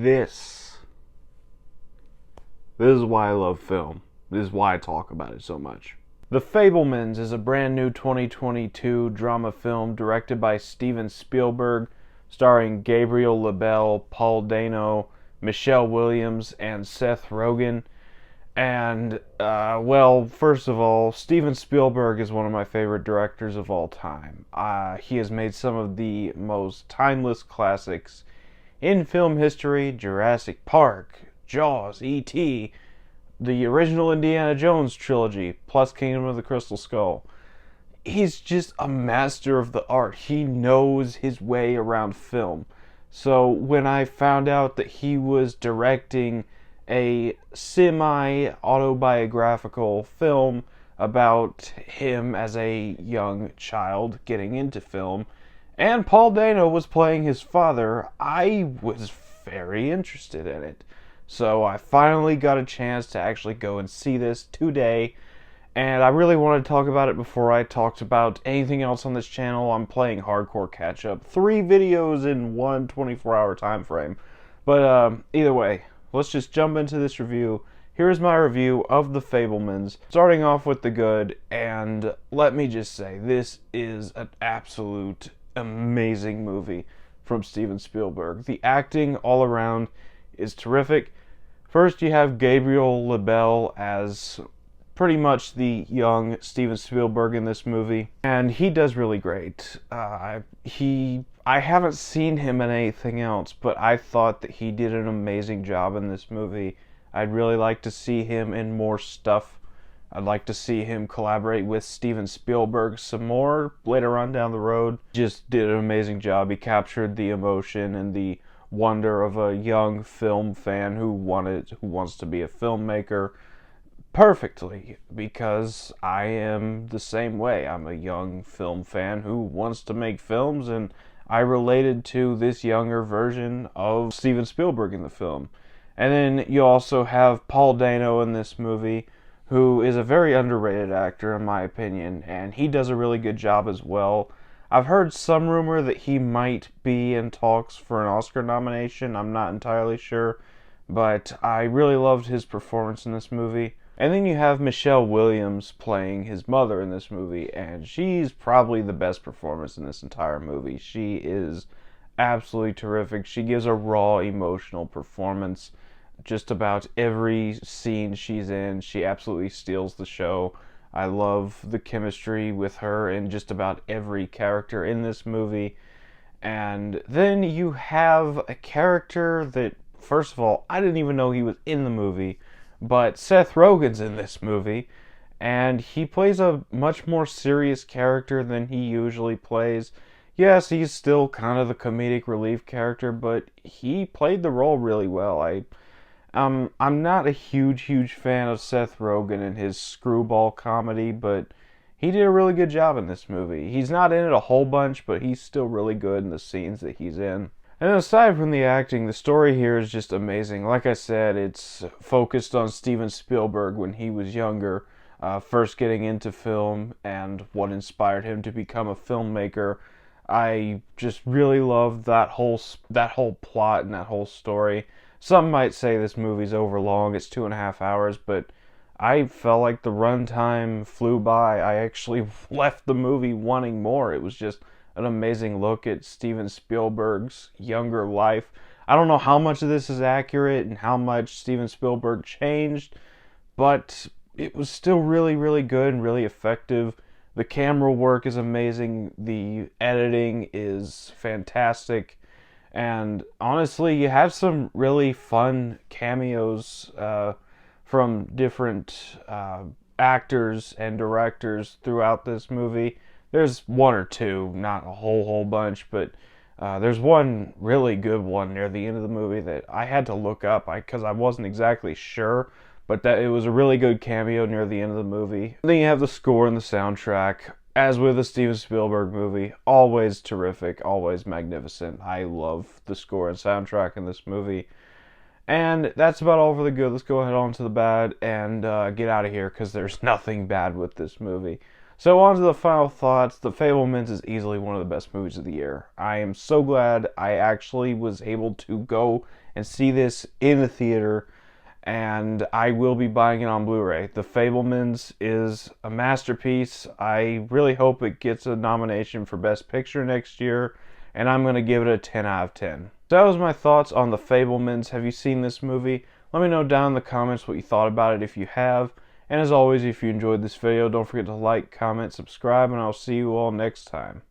This. This is why I love film. This is why I talk about it so much. The Fabelmans is a brand new 2022 drama film directed by Steven Spielberg, starring Gabriel LaBelle, Paul Dano, Michelle Williams, and Seth Rogen. And, first of all, Steven Spielberg is one of my favorite directors of all time. He has made some of the most timeless classics in film history: Jurassic Park, Jaws, E.T., the original Indiana Jones trilogy, plus Kingdom of the Crystal Skull. He's just a master of the art. He knows his way around film. So when I found out that he was directing a semi-autobiographical film about him as a young child getting into film, and Paul Dano was playing his father, I was very interested in it. So I finally got a chance to actually go and see this today, and I really wanted to talk about it before I talked about anything else on this channel. I'm playing hardcore catch-up. 3 videos in one 24-hour time frame. But either way, let's just jump into this review. Here's my review of The Fabelmans, starting off with the good, and let me just say, this is an absolute amazing movie from Steven Spielberg. The acting all around is terrific. First, you have Gabriel LaBelle as pretty much the young Steven Spielberg in this movie, and he does really great. I haven't seen him in anything else, but I thought that he did an amazing job in this movie. I'd really like to see him in more stuff. I'd like to see him collaborate with Steven Spielberg some more later on down the road. Just did an amazing job. He captured the emotion and the wonder of a young film fan who wants to be a filmmaker perfectly, because I am the same way. I'm a young film fan who wants to make films, and I related to this younger version of Steven Spielberg in the film. And then you also have Paul Dano in this movie, who is a very underrated actor in my opinion, and he does a really good job as well. I've heard some rumor that he might be in talks for an Oscar nomination. I'm not entirely sure, but I really loved his performance in this movie. And then you have Michelle Williams playing his mother in this movie, and she's probably the best performance in this entire movie. She is absolutely terrific. She gives a raw, emotional performance just about every scene she's in. She absolutely steals the show. I love the chemistry with her and just about every character in this movie. And then you have a character that, first of all, I didn't even know he was in the movie, but Seth Rogen's in this movie, and he plays a much more serious character than he usually plays. Yes, he's still kind of the comedic relief character, but he played the role really well. I'm not a huge fan of Seth Rogen and his screwball comedy, but he did a really good job in this movie. He's not in it a whole bunch, but he's still really good in the scenes that he's in. And aside from the acting, the story here is just amazing. Like I said, it's focused on Steven Spielberg when he was younger, first getting into film and what inspired him to become a filmmaker. I just really love that whole plot and that whole story. Some might say this movie's overlong, it's 2.5 hours, but I felt like the runtime flew by. I actually left the movie wanting more. It was just an amazing look at Steven Spielberg's younger life. I don't know how much of this is accurate and how much Steven Spielberg changed, but it was still really good and really effective. The camera work is amazing. The editing is fantastic. And honestly, you have some really fun cameos from different actors and directors throughout this movie. There's one or two, not a whole bunch, but there's one really good one near the end of the movie that I had to look up because I wasn't exactly sure, but that it was a really good cameo near the end of the movie. And then you have the score and the soundtrack. As with a Steven Spielberg movie, always terrific, always magnificent. I love the score and soundtrack in this movie. And that's about all for the good. Let's go ahead on to the bad and get out of here, because there's nothing bad with this movie. So on to the final thoughts. The Fabelmans is easily one of the best movies of the year. I am so glad I actually was able to go and see this in the theater, and I will be buying it on Blu-ray. The Fabelmans is a masterpiece. I really hope it gets a nomination for Best Picture next year, and I'm going to give it a 10 out of 10. So that was my thoughts on The Fabelmans. Have you seen this movie? Let me know down in the comments what you thought about it if you have. And as always, if you enjoyed this video, don't forget to like, comment, subscribe, and I'll see you all next time.